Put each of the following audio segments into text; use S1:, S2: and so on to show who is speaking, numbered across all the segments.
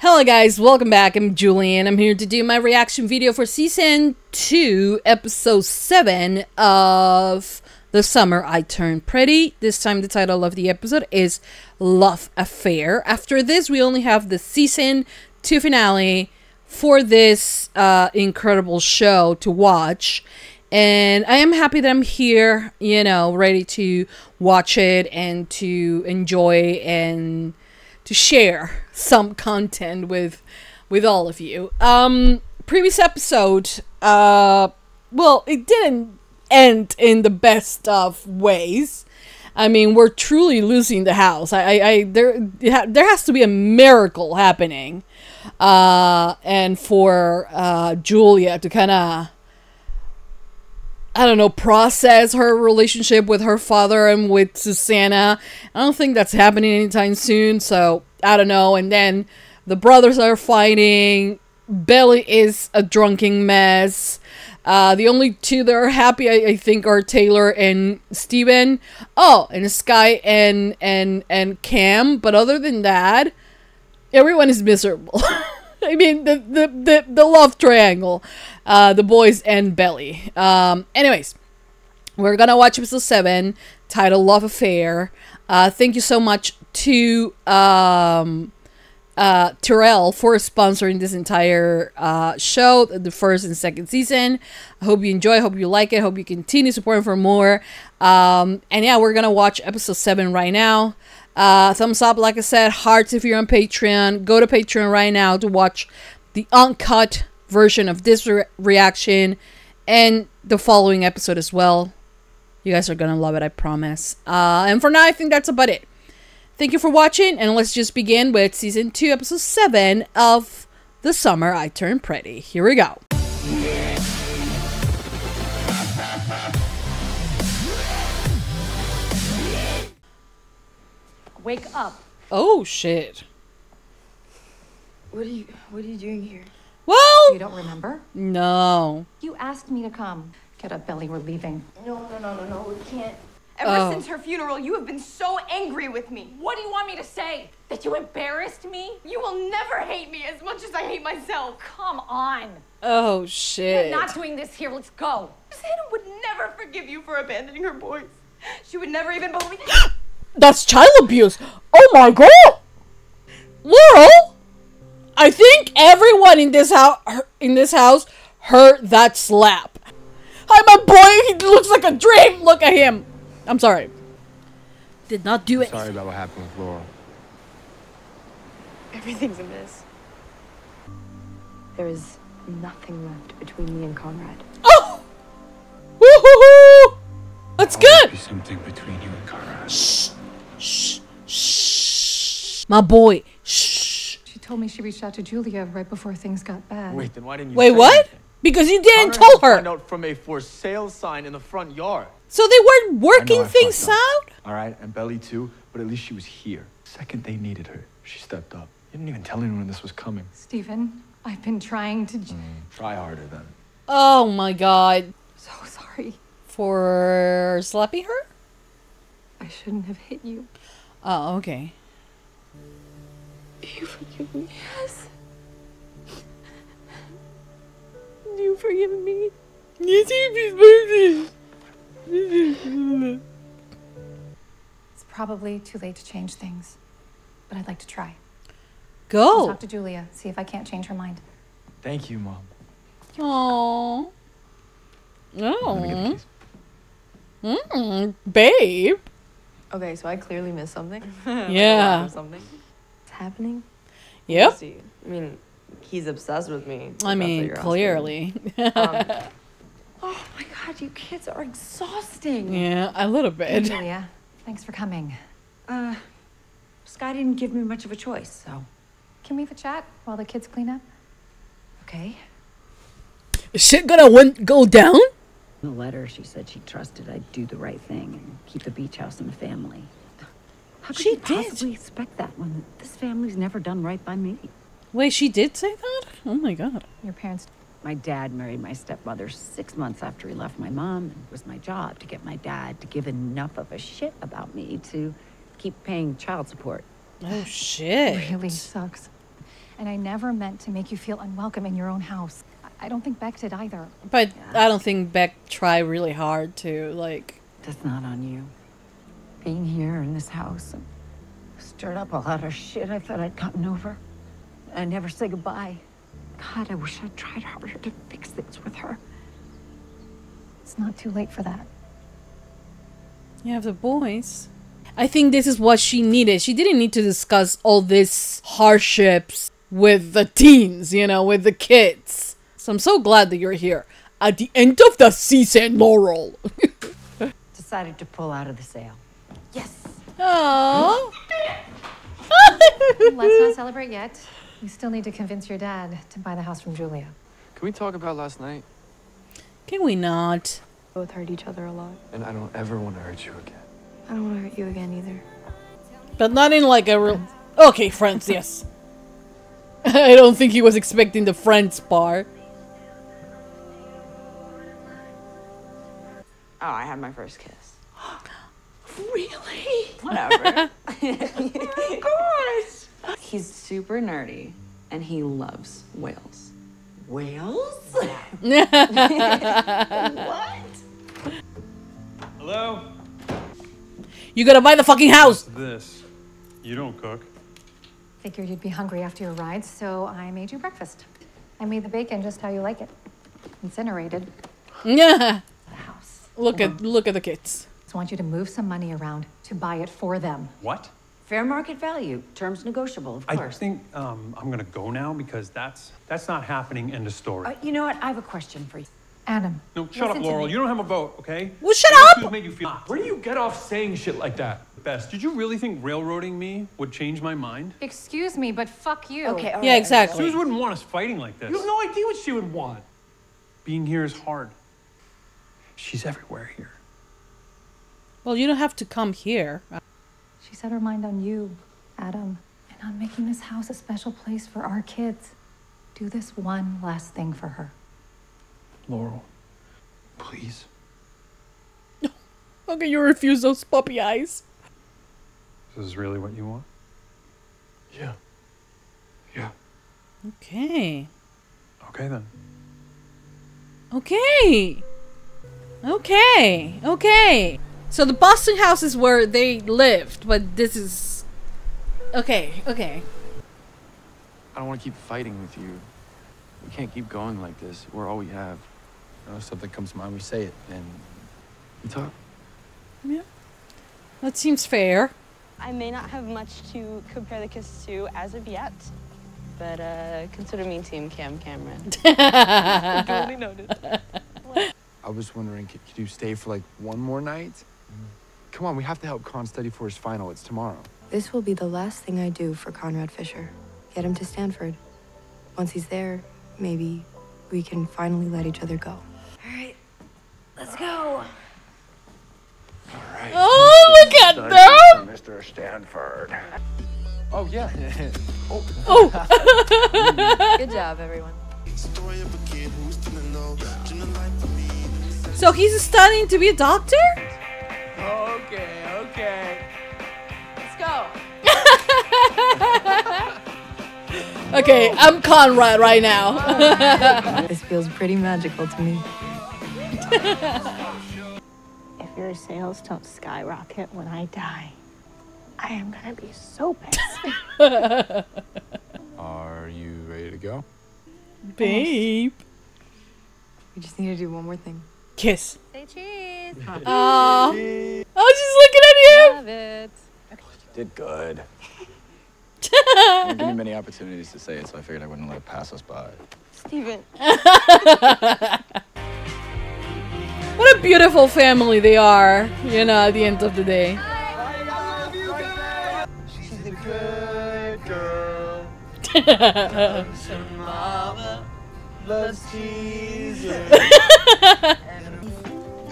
S1: Hello guys, welcome back. I'm Julie and I'm here to do my reaction video for Season 2, Episode 7 of The Summer I Turned Pretty. This time the title of the episode is Love Affair. After this, we only have the Season 2 finale for this incredible show to watch. And I am happy that I'm here, you know, ready to watch it and to enjoy and to share some content with all of you. Previous episode, well, it didn't end in the best of ways. I mean, we're truly losing the house. There has to be a miracle happening, and for Julia to kind of, I don't know, process her relationship with her father and with Susanna. I don't think that's happening anytime soon, so I don't know. And then the brothers are fighting. Belly is a drunken mess. The only two that are happy, I think, are Taylor and Steven. Oh, and Sky and Cam. But other than that, everyone is miserable. I mean, the love triangle, the boys and Belly. Anyways, we're gonna watch episode 7, titled Love Affair. Thank you so much to Terrell for sponsoring this entire show, the first and second season. I hope you enjoy, hope you like it, hope you continue supporting for more. And yeah, we're gonna watch episode 7 right now. Thumbs up, like I said, hearts if you're on Patreon. Go to Patreon right now to watch the uncut version of this reaction and the following episode as well. You guys are gonna love it, I promise. And for now, I think that's about it. Thank you for watching, and let's just begin with Season 2, Episode 7 of The Summer I Turned Pretty. Here we go.
S2: Wake up.
S1: Oh shit.
S3: What are you doing here?
S1: Well,
S2: You don't remember?
S1: no.
S2: You asked me to come. Get up, Belly, we're leaving.
S3: No, we can't. Ever since her funeral, you have been so angry with me.
S2: What do you want me to say? That you embarrassed me?
S3: You will never hate me as much as I hate myself.
S2: Come on.
S1: Oh shit.
S2: We're not doing this here. Let's go.
S3: Susanna would never forgive you for abandoning her boys. She would never even believe.
S1: That's child abuse. Oh my god. Laurel, I think everyone in this house heard that slap. Hi, my boy. He looks like a dream. Look at him. I'm sorry. Did not do it.
S4: Sorry about what happened with Laurel.
S3: Everything's a mess. There is nothing left between me and Conrad.
S1: Oh! Woohoo! That's good.
S4: Be something between you and Conrad.
S1: Shh, shh, shh. My boy. Shh.
S2: She told me she reached out to Julia right before things got bad.
S4: Wait, then why didn't you
S1: Wait,
S4: say
S1: what?
S4: anything?
S1: Because you didn't
S4: Conrad
S1: tell
S4: had to
S1: her.
S4: Find out from a for sale sign in the front yard.
S1: So they weren't working
S4: I know I
S1: things
S4: fucked
S1: out?
S4: up, all right, and Belly too, but at least she was here. Second they needed her, she stepped up. You didn't even tell anyone this was coming.
S2: Stephen, I've been trying to...
S4: Try harder then.
S1: Oh my god.
S2: So sorry.
S1: For slapping her?
S2: I shouldn't have hit you.
S1: Oh, okay.
S3: You forgive me? Yes. Do you forgive me?
S1: Yes, he's
S2: It's probably too late to change things, but I'd like to try. I'll
S1: Go.
S2: talk to Julia, see if I can't change her mind.
S4: Thank you, Mom.
S1: Aww.
S4: Let me get the keys.
S1: Babe.
S3: Okay, so I clearly missed something.
S1: Yeah.
S3: Something. It's happening.
S1: Yep.
S3: See, I mean, he's obsessed with me.
S1: I mean, clearly.
S3: Oh my god, you kids are exhausting.
S1: Yeah, a little
S2: Hey,
S1: bit.
S2: Julia, thanks for coming.
S5: Sky didn't give me much of a choice, so.
S2: Can we have a chat while the kids clean up?
S5: Okay.
S1: Is shit gonna go down?
S5: In the letter, she said she trusted I'd do the right thing and keep the beach house in the family. How could
S1: She
S5: you
S1: did.
S5: possibly expect that when this family's never done right by me?
S1: Wait, she did say that? Oh my god.
S2: Your parents...
S5: My dad married my stepmother 6 months after he left my mom, and it was my job to get my dad to give enough of a shit about me to keep paying child support.
S1: Oh shit.
S2: Really sucks. And I never meant to make you feel unwelcome in your own house. I don't think Beck did either.
S1: But I don't think Beck tried really hard to, like...
S5: That's not on you. Being here in this house stirred up a lot of shit I thought I'd gotten over. I never say goodbye. God, I wish I'd tried harder to fix things with her.
S2: It's not too late for that.
S1: You have the boys. I think this is what she needed. She didn't need to discuss all these hardships with the teens, you know, with the kids. So I'm so glad that you're here. At the end of the season, Laurel.
S5: Decided to pull out of the sale.
S2: Yes!
S1: Aww.
S2: Let's not celebrate yet. We still need to convince your dad to buy the house from Julia.
S4: Can we talk about last night?
S1: Can we not?
S3: Both hurt each other a lot.
S4: And I don't ever want to hurt you again.
S3: I don't want to hurt you again either.
S1: But not in like a real... Okay, friends, yes. I don't think he was expecting the friends part.
S6: Oh, I had my first kiss.
S1: Really?
S6: Whatever. Of course. He's super nerdy, and he loves whales.
S5: Whales?
S6: What?
S7: Hello?
S1: You gotta buy the fucking house!
S7: This. You don't cook.
S2: Figured you'd be hungry after your ride, so I made you breakfast. I made the bacon just how you like it. Incinerated.
S1: Yeah.
S2: The house.
S1: Look at the kids.
S2: I want you to move some money around to buy it for them.
S7: What?
S5: Fair market value. Terms negotiable, of
S7: I
S5: course.
S7: think I'm gonna go now because that's not happening. End of story.
S5: You know what? I have a question for you.
S2: Adam.
S7: No, shut up,
S2: listen to
S7: Laurel.
S2: me.
S7: You don't have a vote, okay?
S1: Well, shut
S7: Look
S1: up!
S7: who's made you feel.
S4: Where do you get off saying shit like that?
S7: Bess, did you really think railroading me would change my mind?
S2: Excuse me, but fuck you.
S5: Okay, all right.
S1: Yeah, exactly.
S7: Suze wouldn't want us fighting like this.
S4: You have no idea what she would want.
S7: Being here is hard. She's everywhere here.
S1: Well, you don't have to come here.
S2: She set her mind on you, Adam, and on making this house a special place for our kids. Do this one last thing for her.
S4: Laurel, please.
S1: How can you refuse those puppy eyes?
S7: This is really what you want?
S4: Yeah. Yeah.
S1: Okay.
S7: Okay then.
S1: Okay. Okay. Okay. So the Boston house is where they lived, but this is... Okay, okay.
S4: I don't want to keep fighting with you. We can't keep going like this. We're all we have. You know, if something comes to mind, we say it, and we talk.
S1: Yeah. That seems fair.
S8: I may not have much to compare the kiss to as of yet, but consider me Team Cameron. Totally noted.
S4: I was wondering, could you stay for like one more night? Come on, we have to help Con study for his final. It's tomorrow.
S3: This will be the last thing I do for Conrad Fisher. Get him to Stanford. Once he's there, maybe we can finally let each other go.
S8: All right, let's go.
S1: Oh, look at them!
S4: Mr. Stanford. Oh, yeah.
S1: Oh!
S8: Good job, everyone.
S1: So he's studying to be a doctor?
S4: Okay.
S8: Let's go.
S1: Okay, I'm Conrad right now.
S3: This feels pretty magical to me.
S8: If your sales don't skyrocket when I die, I am gonna be so pissed.
S4: Are you ready to go?
S1: Babe.
S3: We just need to do one more thing.
S1: Kiss.
S8: Say cheese.
S1: Oh, she's looking at him.
S8: Love it.
S4: Did good. Didn't give me many opportunities to say it, so I figured I wouldn't let it pass us by.
S8: Steven.
S1: What a beautiful family they are, you know, at the end of the day.
S4: She's a good girl. Mama loves Jesus.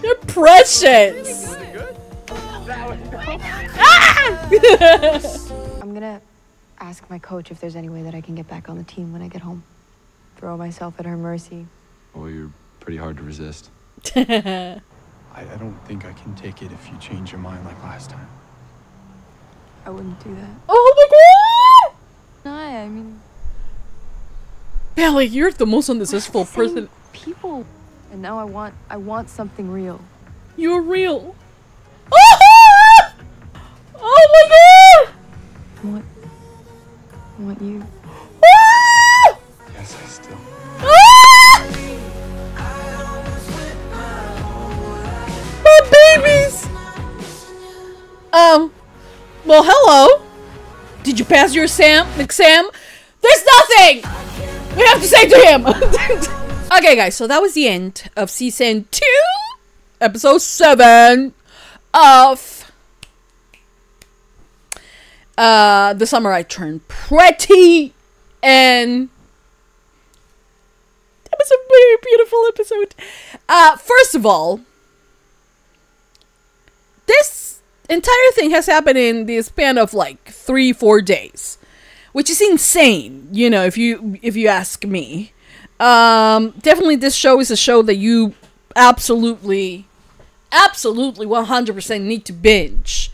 S1: They're precious.
S3: I'm gonna ask my coach if there's any way that I can get back on the team when I get home. Throw myself at her mercy.
S4: Well, you're pretty hard to resist. I don't think I can take it if you change your mind like last time.
S3: I wouldn't do that.
S1: Oh my god!
S3: No, I mean,
S1: Belly, you're the most unsuccessful person.
S3: People. And now I want something real.
S1: You're real. Ah! Oh my god!
S3: I want you.
S1: Ah!
S4: Yes, I still.
S1: Ah! My babies! Well, hello. Did you pass your exam? There's nothing we have to say to him. Okay, guys, so that was the end of season 2, episode 7 of The Summer I Turned Pretty, and that was a very beautiful episode. First of all, this entire thing has happened in the span of like 3-4 days, which is insane, you know, if you ask me. Definitely this show is a show that you absolutely 100% need to binge,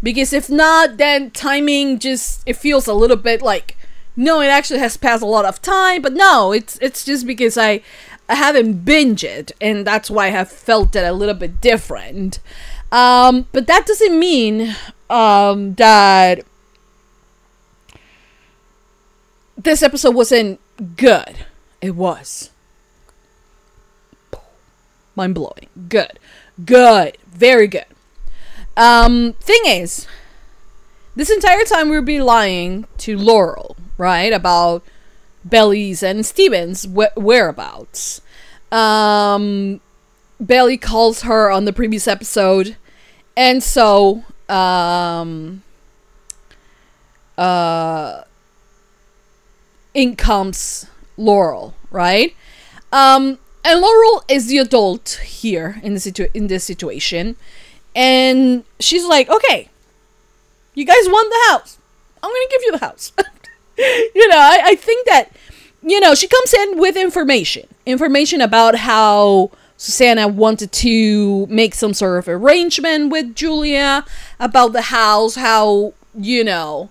S1: because if not, then timing just, it feels a little bit like, no, it actually has passed a lot of time, but no, it's just because I haven't binged it, and that's why I have felt it a little bit different. But that doesn't mean that this episode wasn't good. It was. Mind-blowing. Good. Very good. Thing is, this entire time we'll be lying to Laurel, right? About Belly's and Steven's whereabouts. Belly calls her on the previous episode, and so in comes Laurel, right? And Laurel is the adult here in this situation, and she's like, okay, you guys want the house, I'm gonna give you the house. You know, I think that, you know, she comes in with information about how Susanna wanted to make some sort of arrangement with Julia about the house, how, you know,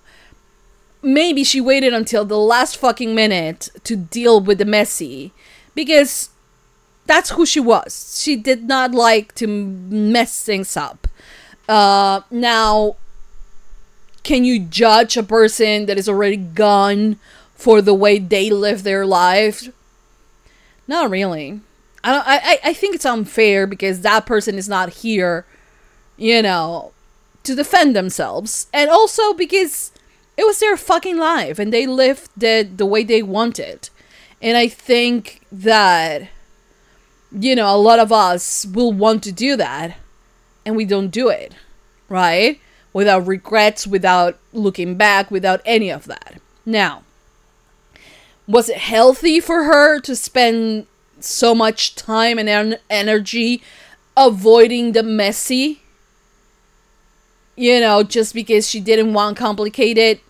S1: maybe she waited until the last fucking minute to deal with the messy, because that's who she was. She did not like to mess things up. Now, can you judge a person that is already gone for the way they live their life? Not really. I think it's unfair, because that person is not here, you know, to defend themselves, and also because it was their fucking life, and they lived the way they wanted. And I think that, you know, a lot of us will want to do that, and we don't do it, right? Without regrets, without looking back, without any of that. Now, was it healthy for her to spend so much time and energy avoiding the messy? You know, just because she didn't want complicated?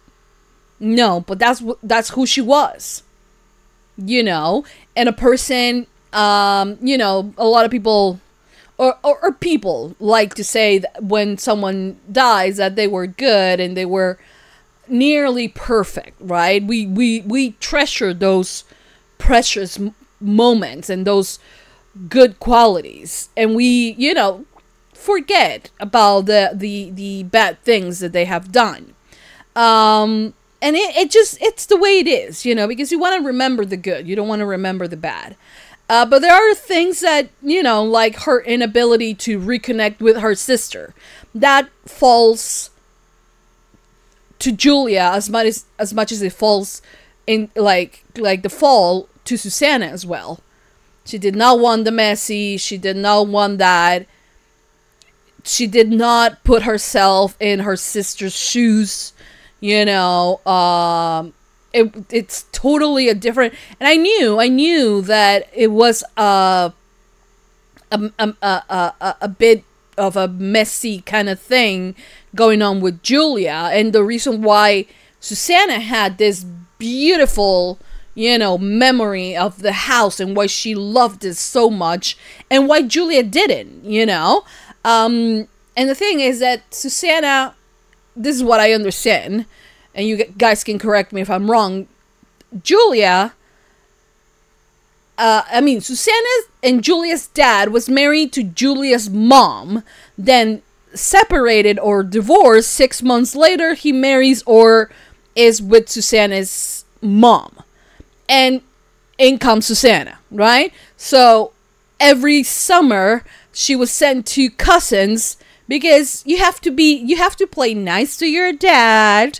S1: No, but that's who she was. You know, and a person, you know, a lot of people, or people like to say that when someone dies that they were good and they were nearly perfect, right? We treasure those precious moments and those good qualities, and we, you know, forget about the bad things that they have done. And it's the way it is, you know, because you want to remember the good, you don't want to remember the bad. But there are things that, you know, like her inability to reconnect with her sister, that falls to Julia as much as it falls in like the fall to Susanna as well. She did not want the messy. She did not want that. She did not put herself in her sister's shoes. You know, it's totally a different. And I knew that it was a bit of a messy kind of thing going on with Julia, and the reason why Susanna had this beautiful, you know, memory of the house and why she loved it so much, and why Julia didn't, you know. And the thing is that Susanna, this is what I understand, and you guys can correct me if I'm wrong, Julia I mean, Susanna and Julia's dad was married to Julia's mom, then separated or divorced. 6 months later, he marries or is with Susanna's mom. And in comes Susanna, right? So every summer, she was sent to cousins because you have to play nice to your dad,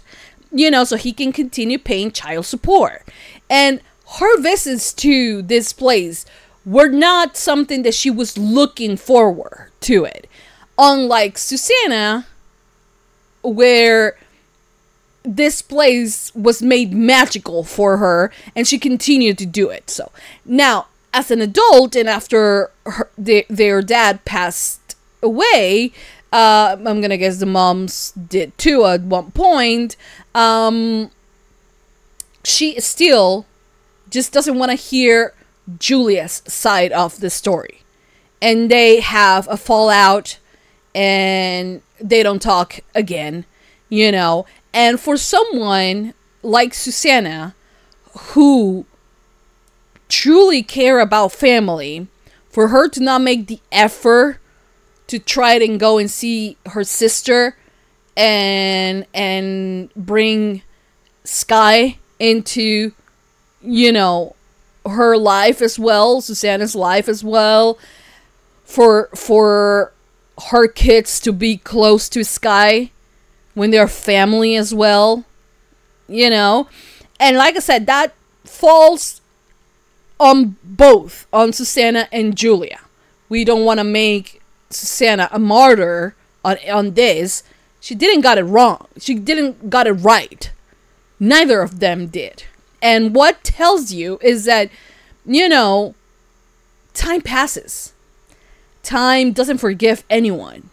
S1: you know, so he can continue paying child support. And her visits to this place were not something that she was looking forward to it. Unlike Susanna, where this place was made magical for her and she continued to do it. So now, as an adult and after their dad passed away, I'm gonna guess the moms did too at one point, she still just doesn't want to hear Julia's side of the story. And they have a fallout and they don't talk again, you know. And for someone like Susanna, who truly care about family, for her to not make the effort to try and go and see her sister and bring Sky into, you know, her life as well, Susanna's life as well, for her kids to be close to Sky when they're family as well, you know. And like I said, that falls on both, on Susanna and Julia. We don't want to make Susanna a martyr on this. She didn't got it wrong. She didn't got it right. Neither of them did. And what tells you is that, you know, time passes. Time doesn't forgive anyone.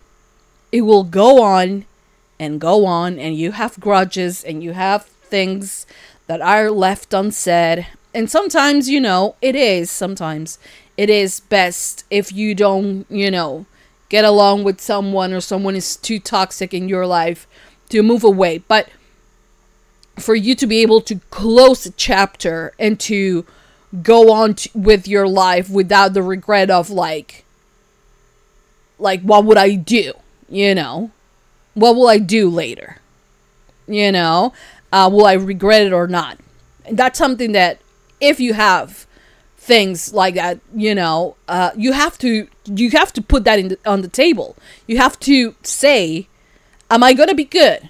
S1: It will go on, and you have grudges, and you have things that are left unsaid. And sometimes, you know, sometimes it is best if you don't, you know, get along with someone, or someone is too toxic in your life, to move away. But for you to be able to close a chapter and to go on with your life without the regret of like what would I do, you know, what will I do later, you know, will I regret it or not? And that's something that, if you have things like that, you know, you have to put that on the table. You have to say, am I gonna be good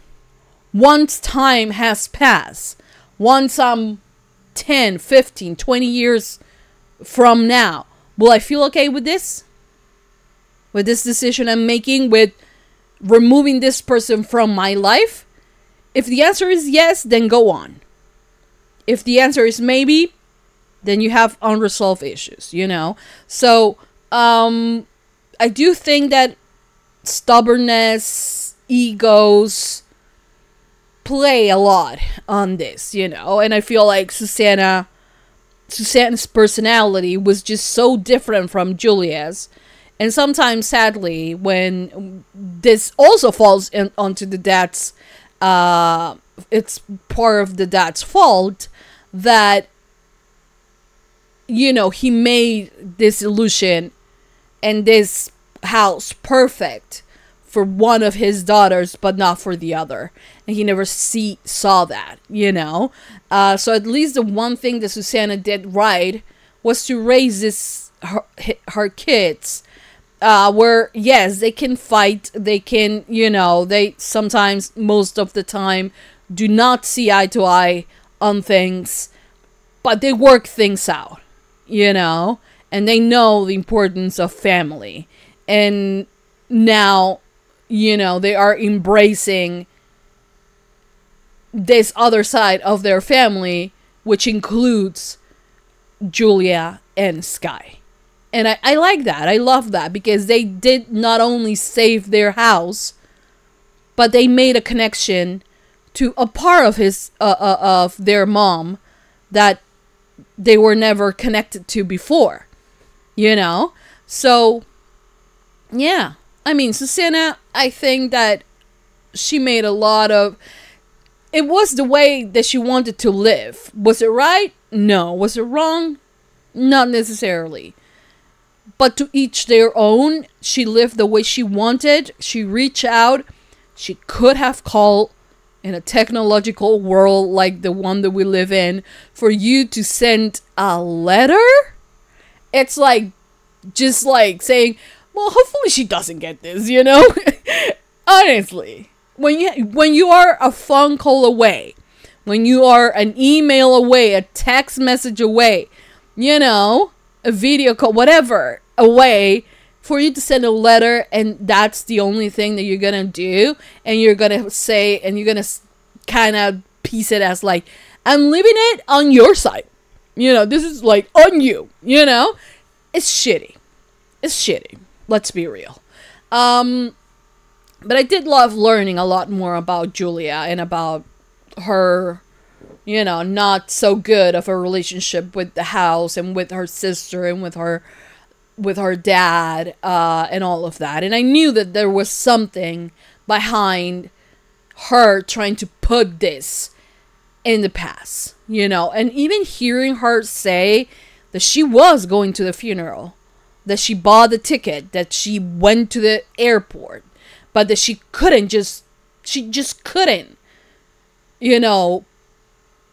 S1: once time has passed? Once I'm 10, 15, 20 years from now, will I feel okay with this? With this decision I'm making, with removing this person from my life? If the answer is yes, then go on. If the answer is maybe, then you have unresolved issues, you know? So, I do think that stubbornness, egos play a lot on this, you know? And I feel like Susanna's personality was just so different from Julia's. And sometimes, sadly, when this also falls onto the dad's, it's part of the dad's fault that, you know, he made this illusion and this house perfect for one of his daughters, but not for the other. And he never saw that, you know. So at least the one thing that Susanna did right was to raise her kids, where, yes, they can fight, they can, you know, they sometimes, most of the time, do not see eye to eye on things, but they work things out, you know, and they know the importance of family. And now, you know, they are embracing this other side of their family, which includes Julia and Sky. And I like that. I love that, because they did not only save their house, but they made a connection to a part of of their mom that they were never connected to before, you know? So, yeah. I mean, Susanna, I think that she made a lot of... It was the way that she wanted to live. Was it right? No. Was it wrong? Not necessarily. But to each their own. She lived the way she wanted. She reached out. She could have called in a technological world like the one that we live in. For you to send a letter? It's like, just like saying, well, hopefully she doesn't get this, you know? Honestly. When you are a phone call away, when you are an email away, a text message away, you know, a video call, whatever, away, for you to send a letter, and that's the only thing that you're gonna do, and you're gonna say, and you're gonna kind of piece it as like, I'm leaving it on your side. You know, this is like on you, you know? It's shitty. It's shitty. Let's be real. But I did love learning a lot more about Julia and about her, you know, not so good of a relationship with the house and with her sister and with her dad, and all of that. And I knew that there was something behind her trying to put this in the past, you know. And even hearing her say that she was going to the funeral, that she bought the ticket, that she went to the airport, but that she just couldn't, you know,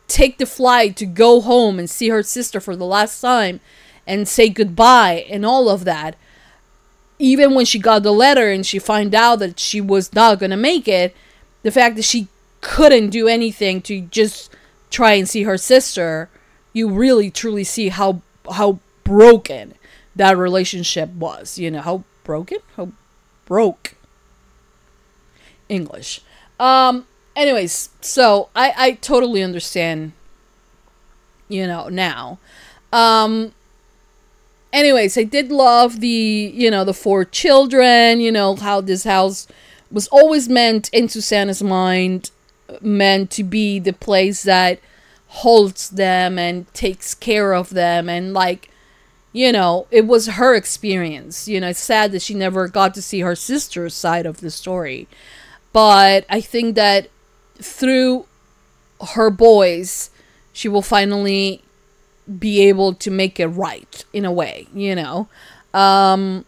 S1: take the flight to go home and see her sister for the last time and say goodbye and all of that. Even when she got the letter and she found out that she was not going to make it, the fact that she couldn't do anything to just try and see her sister, you really truly see how broken that relationship was. You know, how broke. English. Anyways, so I totally understand, you know, now. Anyways, I did love the, you know, the 4 children, you know, how this house was always meant in Susanna's mind, meant to be the place that holds them and takes care of them. And like, you know, it was her experience. You know, it's sad that she never got to see her sister's side of the story. But I think that through her boys, she will finally be able to make it right in a way, you know. Then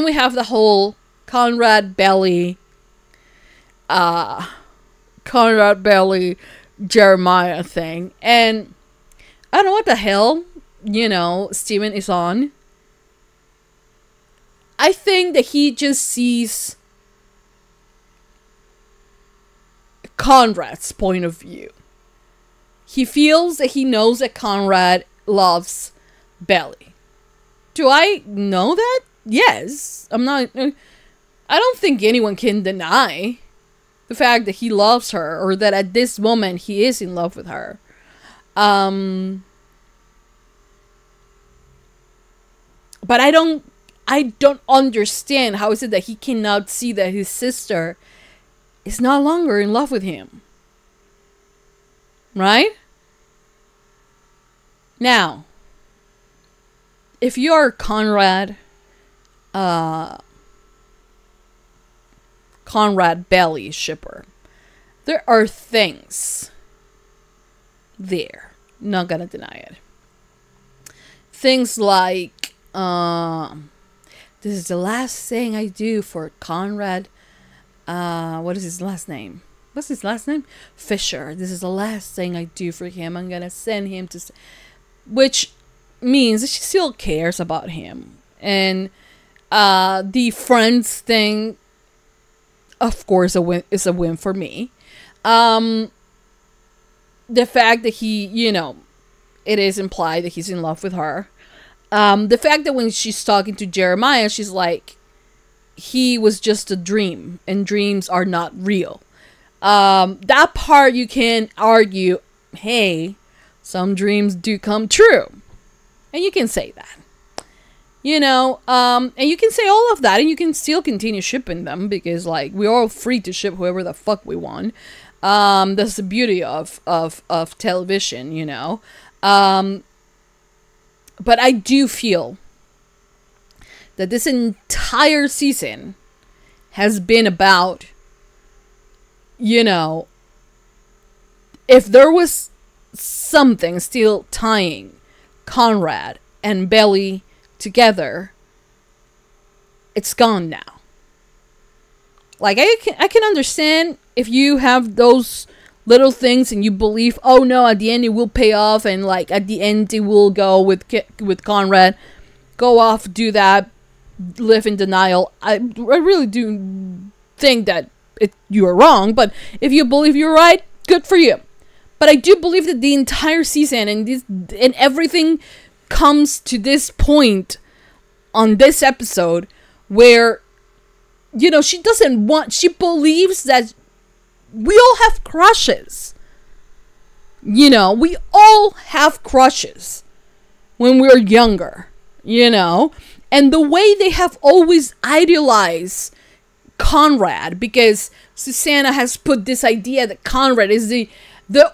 S1: we have the whole Conrad Belly Jeremiah thing. And I don't know what the hell, you know, Steven is on. I think that he just sees Conrad's point of view. He feels that he knows that Conrad loves Belly. Do I know that? Yes. I don't think anyone can deny the fact that he loves her, or that at this moment he is in love with her. But I don't understand how is it that he cannot see that his sister is no longer in love with him. Right? Now, if you're Conrad Belly shipper, there are things there. Not gonna deny it. Things like, this is the last thing I do for Conrad. What is his last name? What's his last name? Fisher. This is the last thing I do for him. I'm gonna send him to... Which means that she still cares about him. And the friends thing, of course, is a win for me. The fact that he, you know, it is implied that he's in love with her. The fact that when she's talking to Jeremiah, she's like, he was just a dream, and dreams are not real. That part you can argue, hey, some dreams do come true. And you can say that. You know, and you can say all of that, and you can still continue shipping them, because, like, we're all free to ship whoever the fuck we want. That's the beauty of television, you know. But I do feel that this entire season has been about, you know, if there was something still tying Conrad and Belly together, it's gone now. Like, I can understand if you have those little things and you believe, oh no, at the end it will pay off, and like at the end it will go with Conrad. Go off, do that, live in denial. I really do think that you are wrong, but if you believe you're right, good for you. But I do believe that the entire season and everything comes to this point on this episode where, you know, she believes that we all have crushes. You know, we all have crushes when we're younger, you know, and the way they have always idealized Conrad, because Susanna has put this idea that Conrad is the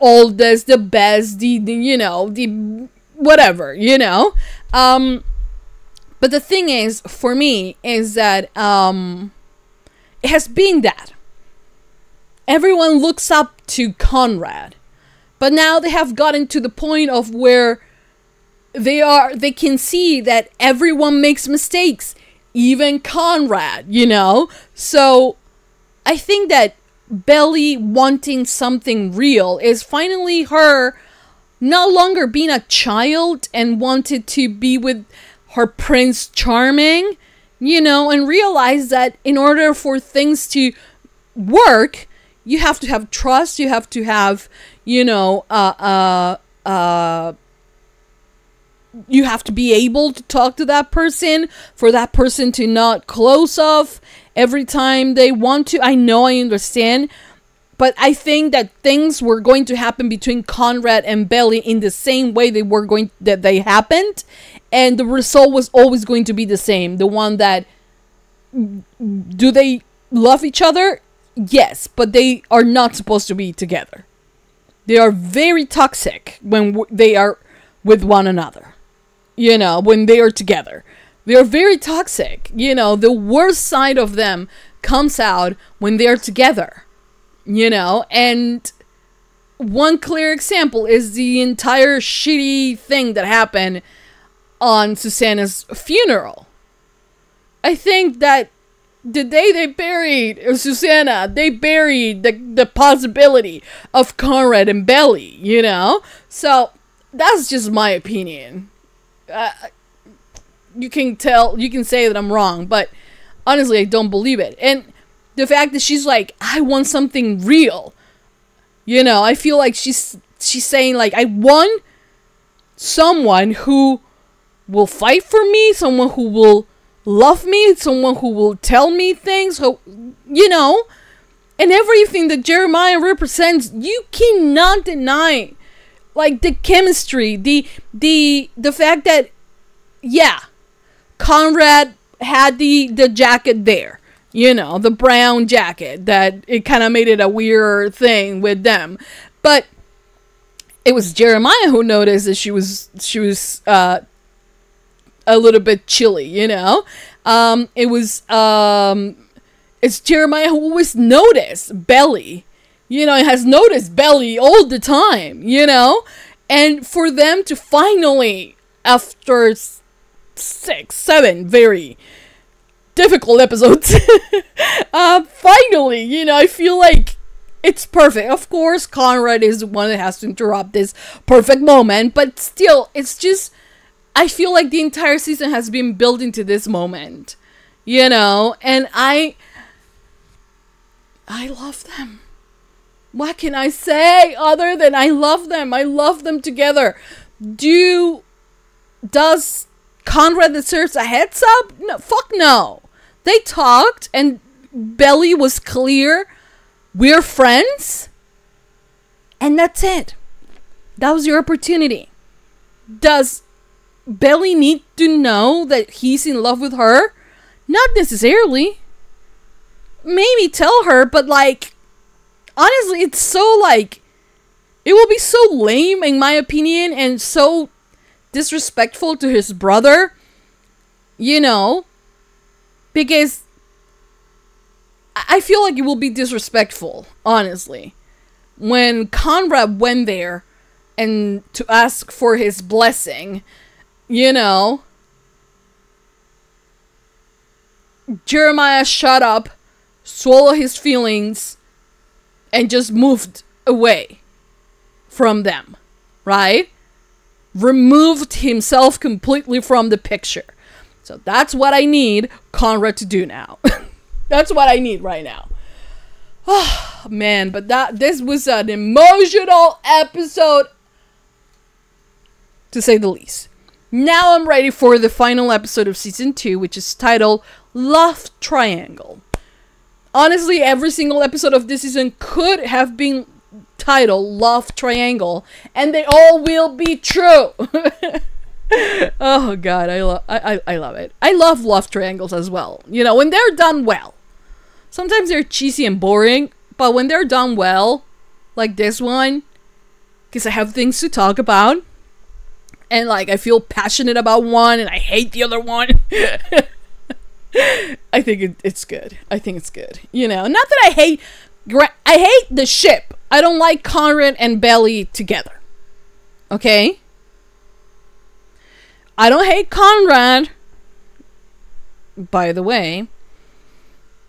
S1: oldest, the best, the you know, the whatever, you know. But the thing is, for me, is that it has been that everyone looks up to Conrad, but now they have gotten to the point of where they can see that everyone makes mistakes, even Conrad, you know. So I think that Belly wanting something real is finally her no longer being a child and wanted to be with her Prince Charming, you know, and realize that in order for things to work, you have to have trust, you have to have, you know, you have to be able to talk to that person, for that person to not close off every time they want to. I know, I understand, but I think that things were going to happen between Conrad and Belly in the same way they happened, and the result was always going to be the same. The one that, do they love each other? Yes, but they are not supposed to be together. They are very toxic when they are with one another. You know, when they are together. They are very toxic. You know, the worst side of them comes out when they are together. You know, and one clear example is the entire shitty thing that happened on Susanna's funeral. I think that the day they buried Susanna, they buried the possibility of Conrad and Belly, you know? So, that's just my opinion. You can say that I'm wrong, but honestly, I don't believe it. And the fact that she's like, I want something real, you know, I feel like she's saying, like, I want someone who will fight for me, someone who will love me, someone who will tell me things, who, you know, and everything that Jeremiah represents. You cannot deny, like, the chemistry, the fact that, yeah, Conrad had the jacket there, you know, the brown jacket, that it kind of made it a weird thing with them, but it was Jeremiah who noticed that she was a little bit chilly, you know. It's Jeremiah who always noticed Belly, you know, has noticed Belly all the time, you know. And for them to finally, after 6, 7 very difficult episodes, finally, you know, I feel like it's perfect. Of course, Conrad is the one that has to interrupt this perfect moment, but still, it's just, I feel like the entire season has been building to this moment, you know, and I love them. What can I say other than I love them? I love them together. Does Conrad deserves a heads up? No, fuck no. They talked and Belly was clear. We're friends. And that's it. That was your opportunity. Does Belly need to know that he's in love with her? Not necessarily. Maybe tell her, but like, honestly, it's so like, it will be so lame in my opinion, and so disrespectful to his brother, you know, because I feel like it will be disrespectful, honestly, when Conrad went there and to ask for his blessing you know, Jeremiah shut up, swallowed his feelings, and just moved away from them, right? Removed himself completely from the picture. So that's what I need Conrad to do now. That's what I need right now. Oh, man, but this was an emotional episode, to say the least. Now I'm ready for the final episode of season 2, which is titled Love Triangle. Honestly, every single episode of this season could have been titled Love Triangle, and they all will be true. Oh god, I love it. I love love triangles as well. You know, when they're done well. Sometimes they're cheesy and boring, but when they're done well, like this one, because I have things to talk about, and like I feel passionate about one and I hate the other one. I think it's good. I think it's good. You know, not that I hate the ship. I don't like Conrad and Belly together. Okay? I don't hate Conrad, by the way,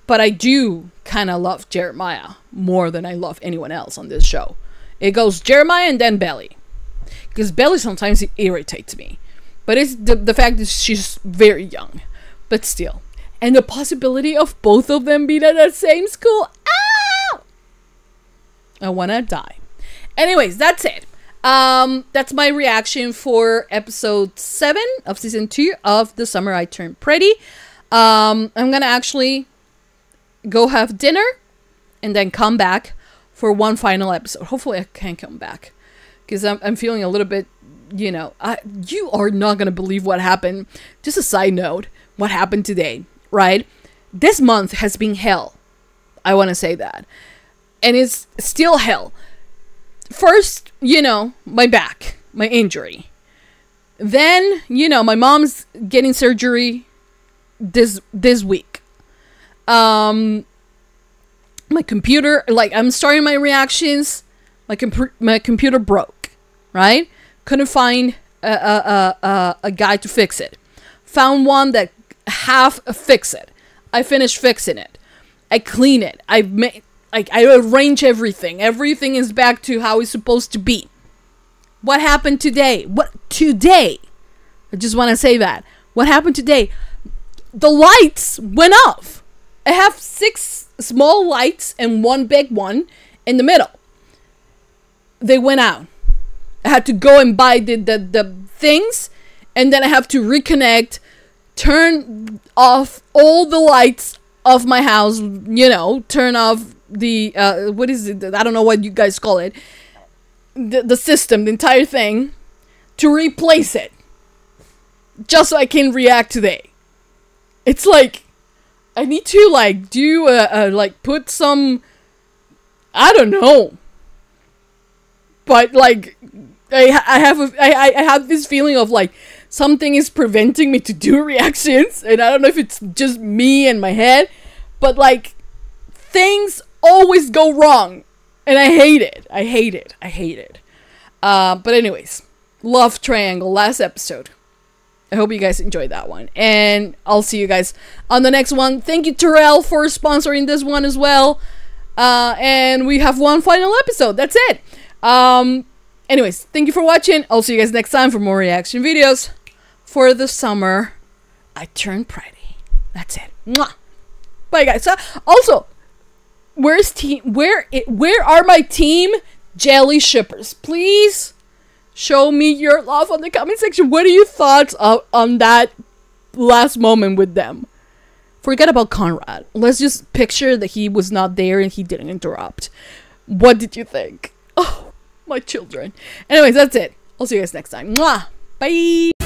S1: but I do kind of love Jeremiah more than I love anyone else on this show. It goes Jeremiah and then Belly. Because Belly sometimes irritates me. But it's the fact that she's very young. But still. And the possibility of both of them being at the same school. Ow! I want to die. Anyways, that's it. That's my reaction for episode 7 of season 2 of The Summer I Turned Pretty. I'm gonna actually go have dinner and then come back for one final episode. Hopefully I can come back, because I'm feeling a little bit, you know, you are not gonna believe what happened. Just a side note, what happened today, right? This month has been hell. I want to say that. And it's still hell. First, you know, my back, my injury. Then, you know, my mom's getting surgery this week. My computer, like, I'm starting my reactions. My computer broke, right? Couldn't find a guy to fix it. Found one that half fix it. I finished fixing it. I clean it. I arrange everything. Everything is back to how it's supposed to be. What happened today? Today? I just want to say that. What happened today? The lights went off. I have 6 small lights and 1 big one in the middle. They went out. I had to go and buy the things, and then I have to reconnect, turn off all the lights of my house, you know, turn off the what is it? I don't know what you guys call it. The system, the entire thing, to replace it, just so I can react today. It's like I need to like do like put some, I don't know, but like I have this feeling of like something is preventing me to do reactions, and I don't know if it's just me and my head, but like things always go wrong, and I hate it. I hate it. But anyways, Love Triangle, last episode. I hope you guys enjoyed that one, and I'll see you guys on the next one. Thank you, Terrell, for sponsoring this one as well. And we have one final episode. That's it. Anyways, thank you for watching. I'll see you guys next time for more reaction videos for The Summer I Turned Pretty. That's it. Mwah. Bye, guys. Also, where are my team jelly shippers? Please show me your love on the comment section. What are your thoughts on that last moment with them? Forget about Conrad. Let's just picture that he was not there and he didn't interrupt. What did you think? Oh, my children. Anyways, that's it. I'll see you guys next time. Mwah. Bye.